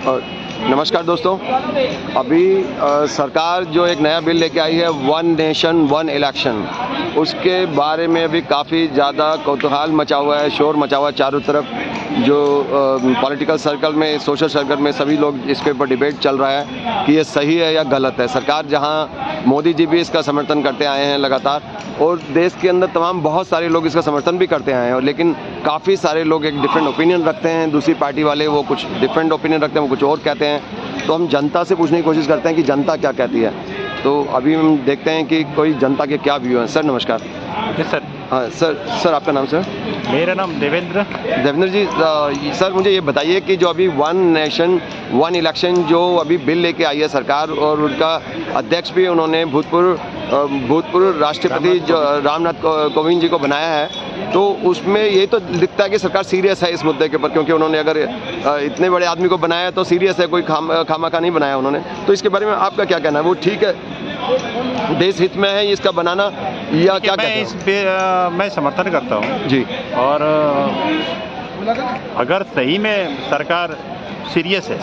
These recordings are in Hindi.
नमस्कार दोस्तों, अभी सरकार जो एक नया बिल लेके आई है, वन नेशन वन इलेक्शन, उसके बारे में अभी काफ़ी ज़्यादा कौतूहल मचा हुआ है, शोर मचा हुआ है चारों तरफ। जो पॉलिटिकल सर्कल में, सोशल सर्कल में सभी लोग इसके ऊपर डिबेट चल रहा है कि ये सही है या गलत है। सरकार जहां मोदी जी भी इसका समर्थन करते आए हैं लगातार, और देश के अंदर तमाम बहुत सारे लोग इसका समर्थन भी करते आए हैं, लेकिन काफ़ी सारे लोग एक डिफरेंट ओपिनियन रखते हैं। दूसरी पार्टी वाले वो कुछ डिफरेंट ओपिनियन रखते हैं, वो कुछ और कहते हैं। तो हम जनता से पूछने की कोशिश करते हैं कि जनता क्या कहती है। तो अभी हम देखते हैं कि कोई जनता के क्या व्यू हैं। सर नमस्कार। Yes sir. हाँ सर, आपका नाम सर? मेरा नाम देवेंद्र जी। सर मुझे ये बताइए कि जो अभी वन नेशन वन इलेक्शन जो अभी बिल लेके आई है सरकार, और उनका अध्यक्ष भी उन्होंने भूतपूर्व राष्ट्रपति जो रामनाथ कोविंद जी को बनाया है, तो उसमें ये तो दिखता है कि सरकार सीरियस है इस मुद्दे के ऊपर, क्योंकि उन्होंने अगर इतने बड़े आदमी को बनाया है तो सीरियस है, कोई खामखा नहीं बनाया उन्होंने। तो इसके बारे में आपका क्या कहना है? वो ठीक है, देश हित में है इसका बनाना, या क्या कहते हैं? मैं समर्थन करता हूँ जी। और अगर सही में सरकार सीरियस है,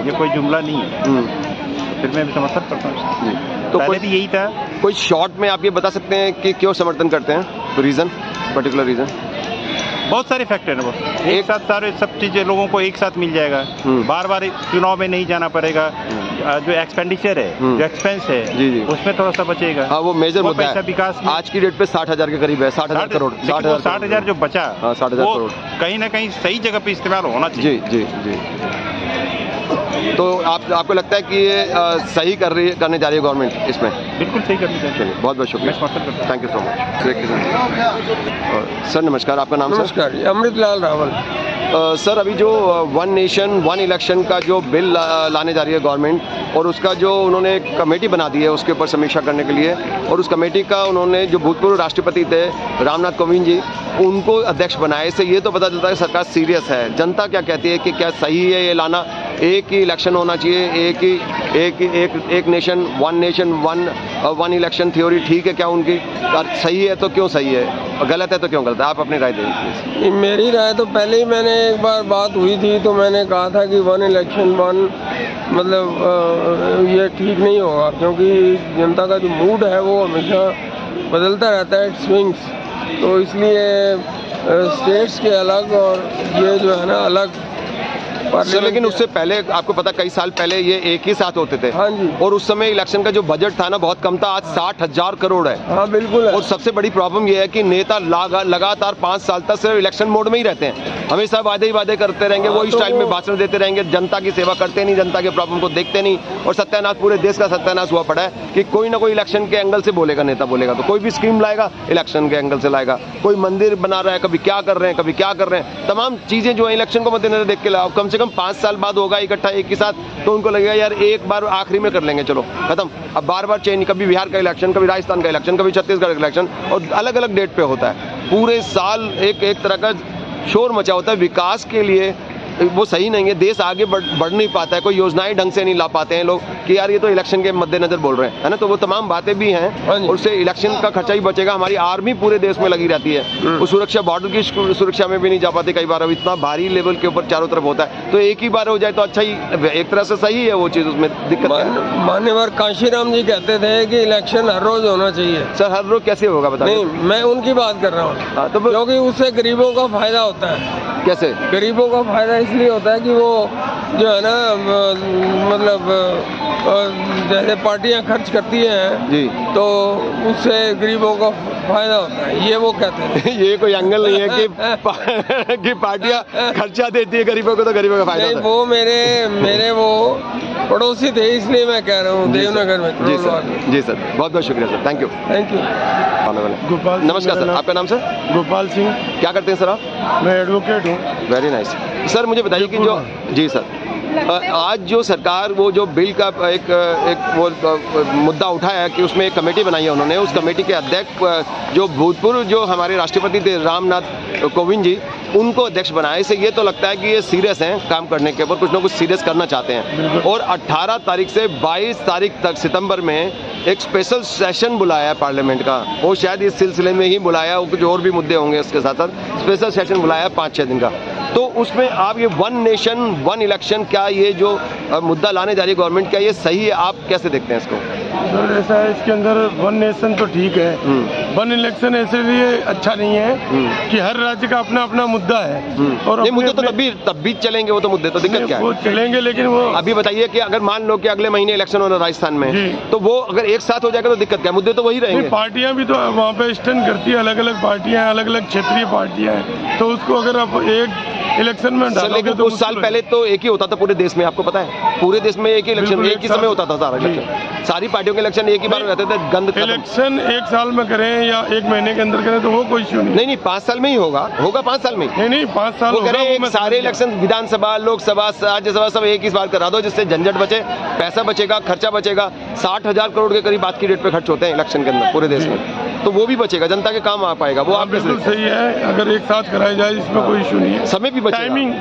ये कोई जुमला नहीं है, तो फिर मैं भी समर्थन करता हूँ। तो पहले भी यही था। कोई शॉर्ट में आप ये बता सकते हैं कि क्यों समर्थन करते हैं? तो रीज़न, पर्टिकुलर रीज़न? बहुत सारे फैक्टर हैं, वो एक साथ सारे सब चीज़ें लोगों को एक साथ मिल जाएगा। बार बार चुनाव में नहीं जाना पड़ेगा। जो एक्सपेंडिचर है, जो एक्सपेंस है, जी, उसमें थोड़ा सा बचेगा। हाँ, वो मेजर मुद्दा है। विकास आज की डेट पे 60,000 के करीब है, 60,000 करोड़। 60,000 जो बचा, 60,000 करोड़ कहीं ना कहीं सही जगह पे इस्तेमाल होना चाहिए। जी जी जी। तो आपको लगता है कि ये सही करने जा रही है गवर्नमेंट इसमें? बिल्कुल सही करनी चाहिए। बहुत बहुत शुक्रिया, thank you so much. Sir नमस्कार, आपका नाम? नमस्कार, अमृतलाल रावल। सर अभी जो वन नेशन वन इलेक्शन का जो बिल लाने जा रही है गवर्नमेंट, और उसका जो उन्होंने एक कमेटी बना दी है उसके ऊपर समीक्षा करने के लिए, और उस कमेटी का उन्होंने जो भूतपूर्व राष्ट्रपति थे रामनाथ कोविंद जी, उनको अध्यक्ष बनाए। इससे ये तो पता चलता है सरकार सीरियस है। जनता क्या कहती है कि क्या सही है ये लाना? एक ही इलेक्शन होना चाहिए, एक नेशन वन इलेक्शन थ्योरी ठीक है क्या उनकी? सही है तो क्यों सही है, गलत है तो क्यों गलत है? आप अपनी राय दें। मेरी राय तो पहले ही मैंने एक बार बात हुई थी, तो मैंने कहा था कि वन इलेक्शन वन मतलब ये ठीक नहीं होगा, क्योंकि जनता का जो मूड है वो हमेशा बदलता रहता है, इट स्विंग्स। तो इसलिए स्टेट्स के अलग और ये जो है ना अलग। लेकिन उससे पहले आपको पता, कई साल पहले ये एक ही साथ होते थे। हाँ जी। और उस समय इलेक्शन का जो बजट था ना बहुत कम था, आज 60,000 करोड़ है। हाँ बिल्कुल है। और सबसे बड़ी प्रॉब्लम ये है कि नेता लगातार 5 साल तक सिर्फ इलेक्शन मोड में ही रहते हैं, हमेशा वादे ही वादे करते रहेंगे, वो इस टाइम में भाषण देते रहेंगे, जनता की सेवा करते नहीं, जनता के प्रॉब्लम को देखते नहीं। और सत्यानाश, पूरे देश का सत्यानाश हुआ पड़ा है कि कोई ना कोई इलेक्शन के एंगल से बोलेगा, नेता बोलेगा तो कोई भी स्कीम लाएगा इलेक्शन के एंगल से लाएगा। कोई मंदिर बना रहा है, कभी क्या कर रहे हैं, कभी क्या कर रहे हैं, तमाम चीजें जो है इलेक्शन को मद्देनजर देख के लाओ। कम से कम 5 साल बाद होगा इकट्ठा एक ही साथ, तो उनको लगेगा यार एक बार आखिरी में कर लेंगे, चलो खत्म। अब बार बार चेंज, कभी बिहार का इलेक्शन, कभी राजस्थान का इलेक्शन, कभी छत्तीसगढ़ का इलेक्शन, और अलग अलग डेट पे होता है। पूरे साल एक तरह का शोर मचा होता है। विकास के लिए वो सही नहीं है, देश आगे बढ़ नहीं पाता है, कोई योजनाएं ढंग से नहीं ला पाते हैं लोग कि यार ये तो इलेक्शन के मद्देनजर बोल रहे हैं, है ना। तो वो तमाम बातें भी हैं, और उससे इलेक्शन का खर्चा ही बचेगा। हमारी आर्मी पूरे देश में लगी रहती है, वो सुरक्षा, बॉर्डर की सुरक्षा में भी नहीं जा पाती कई बार। अब इतना भारी लेवल के ऊपर चारों तरफ होता है, तो एक ही बार हो जाए तो अच्छा ही, एक तरह से सही है वो चीज़, उसमें दिक्कत। मान्यवर कांशीराम जी कहते थे कि इलेक्शन हर रोज होना चाहिए। सर हर रोज कैसे होगा बताइए? नहीं, मैं उनकी बात कर रहा हूँ, तो क्योंकि उससे गरीबों का फायदा होता है। कैसे? गरीबों का फायदा इसलिए होता है कि वो जो है ना मतलब जैसे पार्टियां खर्च करती हैं जी, तो उससे गरीबों को फायदा होता है, ये वो कहते हैं। ये कोई एंगल नहीं है कि पार्टियां खर्चा देती है गरीबों को तो गरीबों का फायदा होता है। वो मेरे वो पड़ोसी थे, इसलिए मैं कह रहा हूँ, देवनगर में। जी सर, बहुत बहुत शुक्रिया सर, थैंक यू। गोपाल। नमस्कार सर, आपका नाम सर? गोपाल सिंह। क्या करते हैं सर आप? मैं एडवोकेट हूँ। वेरी नाइस सर, मुझे बताइए कि जो जी सर आज जो सरकार वो जो बिल का एक वो मुद्दा उठाया है कि उसमें एक कमेटी बनाई है उन्होंने, उस कमेटी के अध्यक्ष जो भूतपूर्व जो हमारे राष्ट्रपति थे रामनाथ कोविंद जी, उनको अध्यक्ष बनाया। इससे ये तो लगता है कि ये सीरियस हैं काम करने के ऊपर, कुछ ना कुछ सीरियस करना चाहते हैं। और 18 तारीख से 22 तारीख तक सितंबर में एक स्पेशल सेशन बुलाया है पार्लियामेंट का, वो शायद इस सिलसिले में ही बुलाया, कुछ और भी मुद्दे होंगे इसके साथ साथ। स्पेशल सेशन बुलाया 5-6 दिन का। तो उसमें आप ये वन नेशन वन इलेक्शन, क्या ये जो मुद्दा लाने जा रही है गवर्नमेंट, क्या ये सही है? आप कैसे देखते हैं इसको? सर ऐसा है, इसके अंदर वन नेशन तो ठीक है, वन इलेक्शन ऐसे लिए अच्छा नहीं है कि हर राज्य का अपना अपना मुद्दा है। और नहीं, मुद्दे तो तब भी चलेंगे वो तो मुद्दे, तो दिक्कत क्या है? वो चलेंगे, लेकिन वो अभी बताइए कि अगर मान लो कि अगले महीने इलेक्शन हो रहा है राजस्थान में, तो वो अगर एक साथ हो जाएगा तो दिक्कत क्या है? मुद्दे तो वही रहेंगे। पार्टियां भी तो वहाँ पे स्टैंड करती है, अलग अलग पार्टियां, अलग अलग क्षेत्रीय पार्टियां हैं, तो उसको अगर आप एक इलेक्शन में सर, लेकिन कुछ साल पहले तो एक ही होता था पूरे देश में, आपको पता है? पूरे देश में एक ही इलेक्शन, एक ही समय होता था सारा इलेक्शन, सारी पार्टियों के इलेक्शन एक ही बार रहते थे। गंद इलेक्शन एक साल में करें या एक महीने के अंदर करें तो वो कोई इश्यू नहीं। नहीं 5 साल में ही होगा 5 साल में। नहीं 5 साल करें, एक सारे इलेक्शन विधानसभा, लोकसभा, राज्यसभा सब एक ही बार करा दो, जिससे झंझट बचे, पैसा बचेगा, खर्चा बचेगा। 60,000 करोड़ के करीब आज की डेट पे खर्च होते हैं इलेक्शन के अंदर पूरे देश में, तो वो भी बचेगा, जनता के काम आ पाएगा। वो आप बिल्कुल सही है, अगर एक साथ कराया जाए इसमें कोई इशू नहीं है, समय भी बचेगा,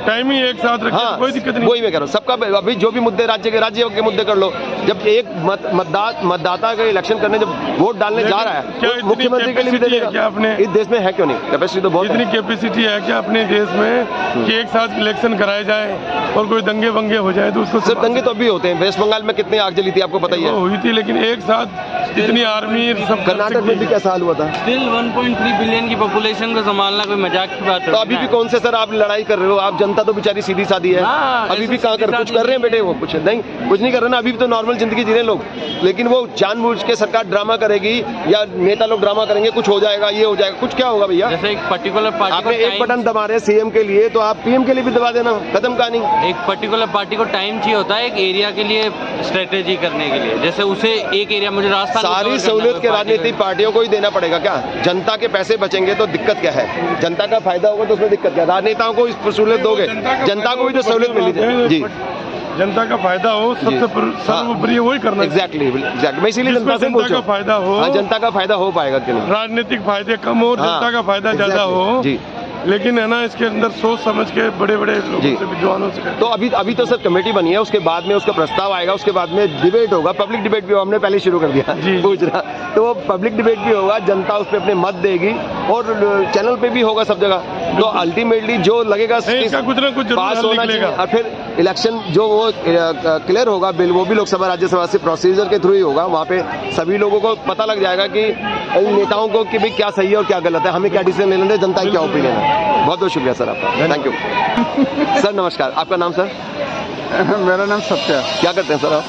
टाइमिंग एक साथ रखें, हाँ, कोई दिक्कत नहीं। वही मैं कह रहा हूँ, सबका अभी जो भी मुद्दे राज्य के मुद्दे कर लो। जब एक मतदाता का इलेक्शन करने जब वोट डालने जा रहा है, तो मुख्यमंत्री के लिए भी देगा क्या? अपने इस देश में है क्यों नहीं? कैपेसिटी तो बहुत, इतनी कैपेसिटी है क्या अपने देश में कि एक साथ इलेक्शन कराए जाए और कोई दंगे वंगे हो जाए तो उसको? सिर्फ दंगे तो अभी होते हैं। वेस्ट बंगाल में कितनी आग जली थी आपको पता ही है? हुई थी, लेकिन एक साथ इतनी आर्मी सब। कर्नाटक में भी कैसा हाल हुआ था? स्टिल 1.3 बिलियन की पॉपुलेशन को संभालना कोई मजाक की बात है? तो अभी भी कौन से सर आप लड़ाई कर रहे हो? आप जनता तो बेचारी सीधी सादी है, अभी भी कहाँ कुछ कर रहे हैं बेटे? वो कुछ नहीं कर रहे ना, अभी भी तो नॉर्मल जिंदगी जी रहे लोग। लेकिन वो जानबूझ के सरकार ड्रामा करेगी या नेता लोग ड्रामा करेंगे, कुछ हो जाएगा, ये हो जाएगा, कुछ क्या होगा भैया? जैसे एक पर्टिकुलर पार्टी, आपने एक बटन दबा रहे हैं सीएम के लिए, तो आप पीएम के लिए भी दबा देना, खत्म कहानी। एक पर्टिकुलर पार्टी को टाइम चाहिए होता है एक एरिया के लिए स्ट्रेटेजी करने के लिए। जैसे उसे एक एरिया, मुझे राजस्थान सारी सहूलियत के राजनीतिक पार्टियों को ही देना पड़ेगा क्या? जनता के पैसे बचेंगे तो दिक्कत क्या है? जनता का फायदा होगा तो उसमें दिक्कत क्या? राजनेताओं को इस सहूलियत दोगे, जनता को भी तो सहूलियत मिली चाहिए। जी, जनता का फायदा हो, सबसे सर्वोपरि वही करना। एग्जैक्टली, मैं इसीलिए जनता से पूछ रहा हूं। फायदा हो, जनता का फायदा हो पाएगा कि नहीं? राजनीतिक फायदे कम हो, जनता का फायदा ज्यादा हो। जी, लेकिन है ना, इसके अंदर सोच समझ के बड़े बड़े लोगों से, विद्वानों से। तो अभी तो सर कमेटी बनी है, उसके बाद में उसका प्रस्ताव आएगा, उसके बाद में डिबेट होगा, पब्लिक डिबेट भी हमने पहले शुरू कर दिया पूछ रहा, तो वो पब्लिक डिबेट भी होगा, जनता उस पर अपने मत देगी और चैनल पे भी होगा सब जगह। तो अल्टीमेटली जो लगेगा कुछ ना कुछ पास होना चाहिए, और फिर इलेक्शन जो वो क्लियर होगा बिल, वो भी लोकसभा राज्यसभा से प्रोसीजर के थ्रू ही होगा। वहाँ पे सभी लोगों को पता लग जाएगा कि नेताओं को कि भाई क्या सही है और क्या गलत है, हमें क्या डिसीजन लेना है, जनता की क्या ओपिनियन है। बहुत बहुत शुक्रिया सर आपका, थैंक यू। सर नमस्कार, आपका नाम सर? मेरा नाम सत्या। क्या करते हैं सर आप?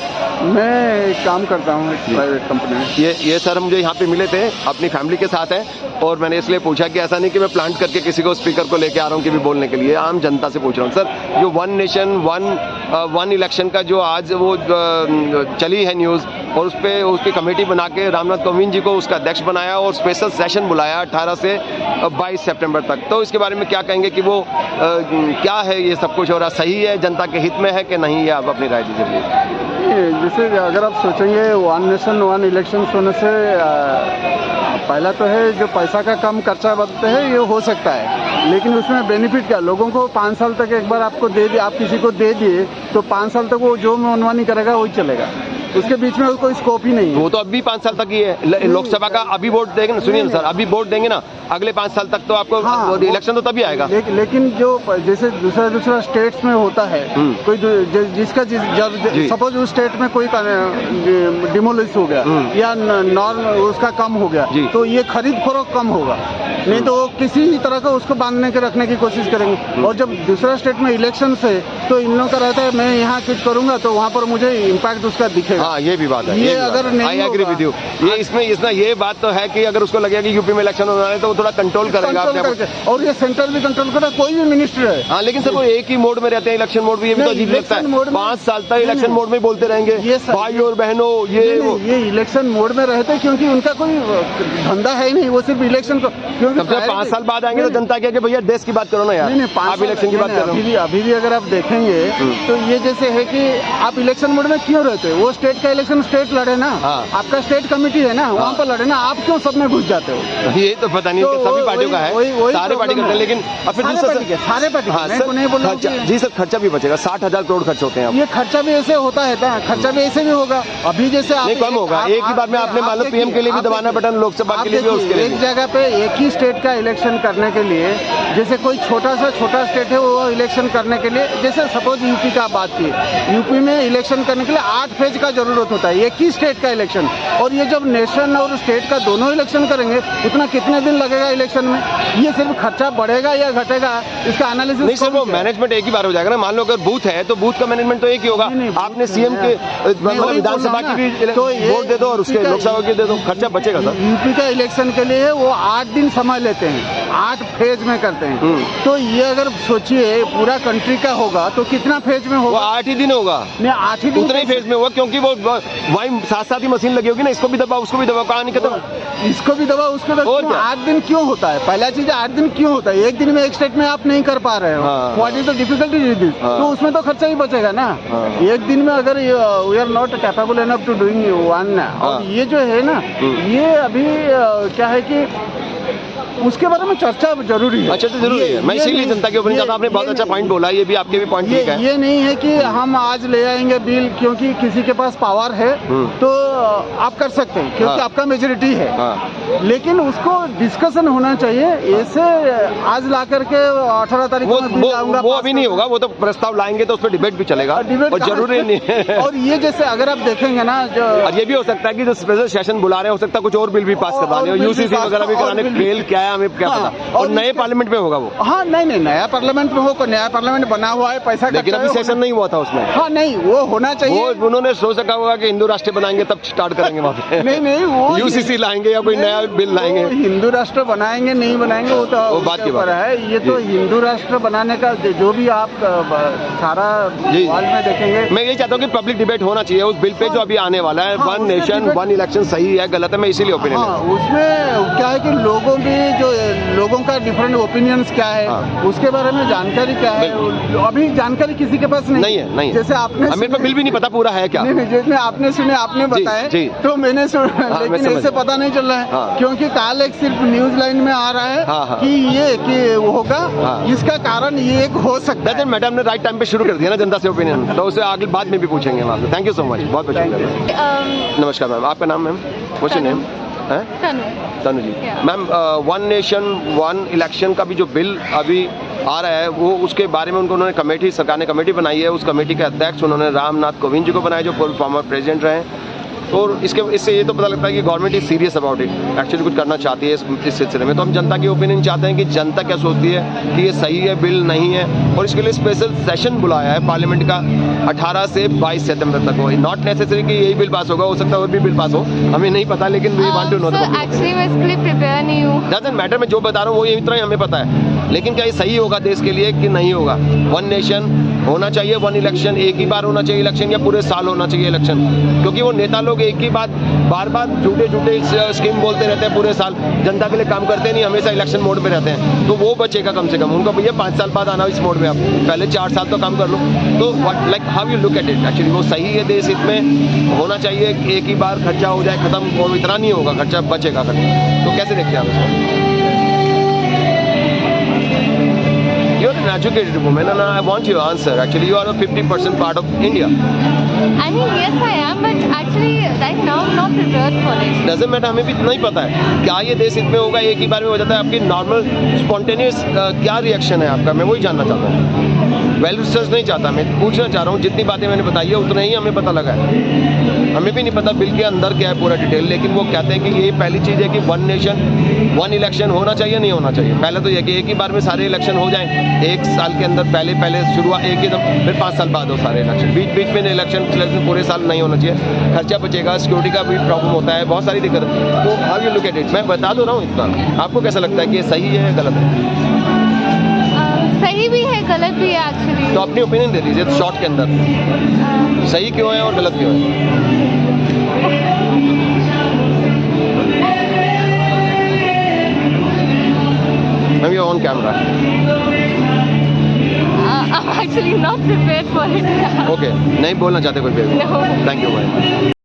मैं काम करता हूँ प्राइवेट कंपनी में। ये सर मुझे यहाँ पे मिले थे, अपनी फैमिली के साथ है, और मैंने इसलिए पूछा कि ऐसा नहीं कि मैं प्लांट करके किसी को स्पीकर को लेके आ रहा हूँ कि भी बोलने के लिए, आम जनता से पूछ रहा हूँ। सर जो वन नेशन वन इलेक्शन का जो आज वो चली है न्यूज़, और उस पर उसकी कमेटी बना के रामनाथ कोविंद जी को उसका अध्यक्ष बनाया और स्पेशल सेशन बुलाया 18 से 22 सितंबर तक, तो इसके बारे में क्या कहेंगे कि वो क्या है ये सब कुछ हो रहा, सही है, जनता के हित में है कि नहीं है? आप अपनी राय दीजिए प्लीज। जैसे अगर आप सोचेंगे वन नेशन वन इलेक्शन होने से पहला तो है जो पैसा का कम खर्चा बढ़ते हैं, ये हो सकता है, लेकिन उसमें बेनिफिट क्या? लोगों को 5 साल तक एक बार आपको दे दिए, आप किसी को दे दिए तो 5 साल तक वो जो मनमानी करेगा वही चलेगा, उसके बीच में कोई स्कोप ही नहीं है। वो तो अभी 5 साल तक ही है, लोकसभा का अभी वोट देंगे ना, सुनिए ना सर, अभी वोट देंगे ना, अगले 5 साल तक तो आपको इलेक्शन तो तभी आएगा। लेकिन जो जैसे दूसरा स्टेट्स में होता है, कोई जिसका सपोज उस स्टेट में कोई डिमोलिश हो गया या नॉर्म उसका कम हो गया, तो ये खरीद फरोख्त कम होगा, नहीं तो वो किसी तरह का उसको बांधने के रखने की कोशिश करेंगे। और जब दूसरा स्टेट में इलेक्शन है तो इन लोगों का रहता है मैं यहाँ कुछ करूंगा तो वहाँ पर मुझे इम्पैक्ट उसका दिखेगा। हाँ, ये भी बात है, ये अगर नहीं आई एग्री विद यू। ये इसमें ये बात तो है कि अगर उसको लगेगा कि यूपी में इलेक्शन होना है तो वो थोड़ा कंट्रोल करेगा अपने आप, और ये सेंटर भी कंट्रोल करेगा, कोई भी मिनिस्टर है। हाँ, लेकिन सर वो एक ही मोड में रहते हैं, इलेक्शन मोड में, ये भी तो अजीब लगता है, 5 साल तक इलेक्शन मोड में बोलते रहेंगे भाई और बहनों, ये इलेक्शन मोड में रहते क्योंकि उनका कोई धंधा है ही नहीं, वो सिर्फ इलेक्शन को, क्योंकि 5 साल बाद आएंगे तो जनता क्या कि भैया देश की बात करो ना यार, आप इलेक्शन की बात करो। अभी भी अगर आप देखेंगे तो ये जैसे है कि आप इलेक्शन मोड में क्यों रहते हो? वो स्टेट का इलेक्शन स्टेट लड़े ना, आपका स्टेट कमेटी है ना, वहाँ पर लड़े ना, आप क्यों सब में घुस जाते हो? ये तो पता नहीं, सभी पार्टियों का है, सारे पार्टी करते हैं, लेकिन फिर सारे पार्टी नहीं बोल रहा हूं। जी सर, खर्चा भी बचेगा, 60,000 करोड़ खर्च होते हैं। ये खर्चा भी ऐसे होता है ना, खर्चा भी ऐसे भी होगा। अभी जैसे नहीं कम होगा, एक ही बार में आपने मान लो पीएम के लिए भी दबाना बटन, लोकसभा के लिए भी, उसके लिए एक जगह पे एक ही स्टेट का इलेक्शन करने के लिए, जैसे कोई छोटा स्टेट है वो इलेक्शन करने के लिए, जैसे सपोज यूपी का बात की, यूपी में इलेक्शन करने के लिए 8 फेज का ज़रूरत होता है, एक ही स्टेट का इलेक्शन। और ये जब नेशन और स्टेट का दोनों इलेक्शन करेंगे, इतना कितने दिन लगेगा इलेक्शन में? ये सिर्फ खर्चा बढ़ेगा या घटेगा, इसका एनालिसिस नहीं सर, वो मैनेजमेंट एक ही बार हो जाएगा ना। मान लो अगर बूथ है तो बूथ का मैनेजमेंट तो एक ही होगा। आपने सीएम के मतलब विधानसभा की भी वोट दे दो और उसके लोकसभा की दे दो, खर्चा बचेगा सर। यूपी का इलेक्शन के लिए वो 8 दिन समय लेते हैं, 8 फेज में करते हैं। तो ये अगर सोचिए पूरा कंट्री का होगा तो कितना फेज में वो होगा? 8 ही दिन होगा। नहीं, 8 ही दिन उतना ही फेज में होगा, क्योंकि वो वही साथ ही मशीन लगी होगी ना, इसको भी दबाओ उसको भी दबाओ, कहानी खत्म। इसको भी दबा उसको दबा। और क्या? 8 दिन क्यों होता है? पहला चीज 8 दिन क्यों होता है? एक दिन में एक स्टेट में आप नहीं कर पा रहे हो, हाँ। What is the difficulty is this? तो उसमें तो खर्चा ही बचेगा ना। एक दिन में अगर we are not capable enough to doing one, और ये जो है ना, ये अभी क्या है कि उसके बारे में चर्चा जरूरी है। अच्छा, तो जरूरी है। मैं इसीलिए जनता के ओपिनियन चाहता हूं। आपने बहुत अच्छा पॉइंट बोला, ये भी आपके भी पॉइंट ठीक है। ये नहीं है कि हम आज ले आएंगे बिल क्योंकि किसी के पास पावर है तो आप कर सकते हैं क्योंकि आपका मेजोरिटी है। लेकिन उसको डिस्कशन होना चाहिए। ऐसे आज ला करके 18 तारीख को बिल आऊंगा, वो अभी नहीं होगा। वो तो प्रस्ताव लाएंगे तो उस पर डिबेट भी चलेगा, और जरूरी नहीं है। और ये जैसे अगर आप देखेंगे ना, जो और ये भी हो सकता है कि जो स्पेशल सेशन बुला रहे हैं, हो सकता है कुछ और बिल भी पास करवाने हो, यूसीसी वगैरह भी कराने। खेल क्या है हमें क्या पता। और नए पार्लियामेंट में होगा वो। हाँ, नहीं, नया पार्लियामेंट में हो, नया पार्लियामेंट बना हुआ है, पैसा, लेकिन अभी सेशन नहीं हुआ था उसमें। हाँ, नहीं, वो होना चाहिए। वो उन्होंने सोच सका होगा कि हिंदू राष्ट्र बनाएंगे तब स्टार्ट करेंगे वहाँ पे। नहीं, वो यूसीसी लाएंगे या कोई नया बिल लाएंगे। हिंदू राष्ट्र बनाएंगे नहीं बनाएंगे वो तो बात की बात है। ये तो हिंदू राष्ट्र बनाने का जो भी आप सारा वर्ल्ड में देखेंगे। मैं यही चाहता हूँ कि पब्लिक डिबेट होना चाहिए उस बिल पे जो अभी आने वाला है। वन नेशन वन इलेक्शन सही है गलत है, मैं इसीलिए ओपिनियन है। उसमें क्या है कि लोगों का डिफरेंट ओपिनियंस क्या है, उसके बारे में जानकारी क्या है, अभी जानकारी किसी के पास नहीं है। जैसे आपने, मेरे को बिल भी नहीं पता पूरा है क्या। नहीं, जैसे आपने सुने, आपने बताया तो मैंने सुना, लेकिन ऐसे पता नहीं चल रहा है क्योंकि काल एक सिर्फ न्यूज लाइन में आ रहा है कि ये होगा, इसका कारण ये एक हो सकता है। मैडम ने राइट टाइम पे शुरू कर दिया ना जनता से ओपिनियन, तो उसे आगे बाद में भी पूछेंगे हम आपसे। थैंक यू सो मच, बहुत बहुत शुक्रिया। नमस्कार मैम, आपका नाम ma'am? What's your name? Tanu ji. Ma'am, one nation one election का भी जो बिल अभी आ रहा है वो उसके बारे में उन्होंने कमेटी, सरकार ने कमेटी बनाई है। उस कमेटी के अध्यक्ष उन्होंने रामनाथ कोविंद जी को बनाया, जो पूर्व फॉर्मर प्रेसिडेंट रहे। और इससे ये तो पता लगता है कि government is serious about it, actually कुछ करना चाहती है इस सिलसिले में। तो हम जनता की ओपिनियन चाहते हैं कि जनता क्या सोचती है कि ये सही है बिल नहीं है, और इसके लिए स्पेशल सेशन बुलाया है पार्लियामेंट का 18 से 22 सितंबर तक हो। नॉट नेसेसरी कि यही बिल पास होगा, हो सकता है और भी बिल पास हो, हमें नहीं पता, लेकिन we want to know. Actually मैं इसके लिए प्रिपेयर नहीं हूँ। डजंट मैटर, मैं जो बता रहा हूँ वो इतना ही हमें पता है, लेकिन क्या ये सही होगा देश के लिए कि नहीं होगा। वन नेशन होना चाहिए, वन इलेक्शन एक ही बार होना चाहिए इलेक्शन, या पूरे साल होना चाहिए इलेक्शन, क्योंकि वो नेता लोग एक ही बात बार बार झूठे स्कीम बोलते रहते हैं पूरे साल, जनता के लिए काम करते नहीं, हमेशा इलेक्शन मोड में रहते हैं। तो वो बचेगा कम से कम। उनका भैया 5 साल बाद आना इस मोड में, आप पहले 4 साल तो काम कर लो। तो like how you look at it, actually वो सही है, देश हित में होना चाहिए, एक ही बार खर्चा हो जाए खत्म, और इतना नहीं होगा खर्चा, बचेगा खर्चा। तो कैसे देखते हैं आप इसको? You're an educated woman and I want your answer. Actually, you are a 50% part of India. I mean, yes, I am, but actually, right now, I'm not prepared for it. Doesn't matter, हमें भी इतना ही पता है क्या ये देश हित में होगा, एक ही बार में हो जाता है। आपकी नॉर्मल स्पॉन्टेनियस क्या रिएक्शन है आपका, मैं वही जानना चाहता हूँ। वेल रिसर्च नहीं चाहता, मैं पूछना चाह रहा हूँ। जितनी बातें मैंने बताई है उतना ही हमें पता लगा है। हमें भी नहीं पता बिल के अंदर क्या है पूरा डिटेल, लेकिन वो कहते हैं कि ये पहली चीज़ है कि वन नेशन वन इलेक्शन होना चाहिए, नहीं होना चाहिए। पहले तो ये कि एक ही बार में सारे इलेक्शन हो जाएं, एक साल के अंदर पहले शुरुआत एक ही दम, फिर 5 साल बाद हो सारे इलेक्शन। बीच में इलेक्शन पूरे साल नहीं होना चाहिए, खर्चा बचेगा, सिक्योरिटी का भी प्रॉब्लम होता है, बहुत सारी दिक्कत है। तो how you look at it, मैं बता दो रहा हूँ इतना। आपको कैसा लगता है कि ये सही है गलत है? सही भी है, गलत भी है एक्चुअली। तो अपनी ओपिनियन दे दीजिए शॉर्ट के अंदर, सही क्यों है और गलत क्यों है? Maybe on camera. I'm actually not prepared for it. Okay, नहीं बोलना चाहते कोई भी? No. Thank you, bye.